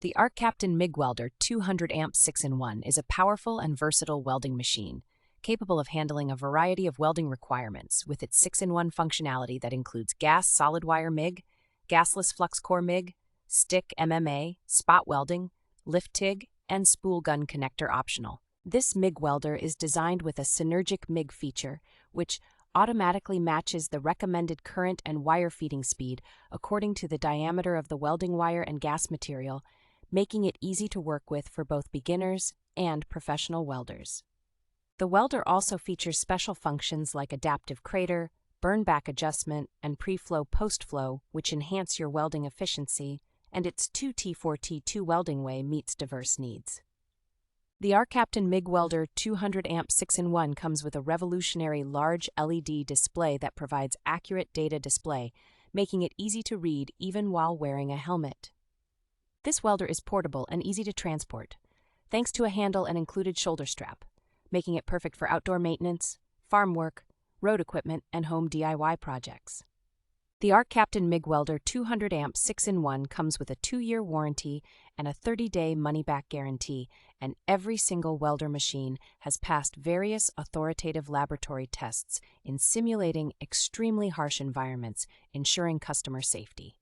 The ARCCAPTAIN MIG Welder 200-amp 6-in-1 is a powerful and versatile welding machine, capable of handling a variety of welding requirements with its 6-in-1 functionality that includes gas solid wire MIG, gasless flux core MIG, stick MMA, spot welding, lift TIG, and spool gun connector optional. This MIG welder is designed with a Synergic MIG feature, which automatically matches the recommended current and wire feeding speed according to the diameter of the welding wire and gas material, making it easy to work with for both beginners and professional welders. The welder also features special functions like adaptive crater, burn back adjustment, and pre-flow post-flow, which enhance your welding efficiency, and its 2T4T2 welding way meets diverse needs. The ARCCAPTAIN MIG Welder 200-amp 6-in-1 comes with a revolutionary large LED display that provides accurate data display, making it easy to read even while wearing a helmet. This welder is portable and easy to transport, thanks to a handle and included shoulder strap, making it perfect for outdoor maintenance, farm work, road equipment, and home DIY projects. The ARCCAPTAIN MIG Welder 200-amp 6-in-1 comes with a 2-year warranty and a 30-day money-back guarantee, and every single welder machine has passed various authoritative laboratory tests in simulating extremely harsh environments, ensuring customer safety.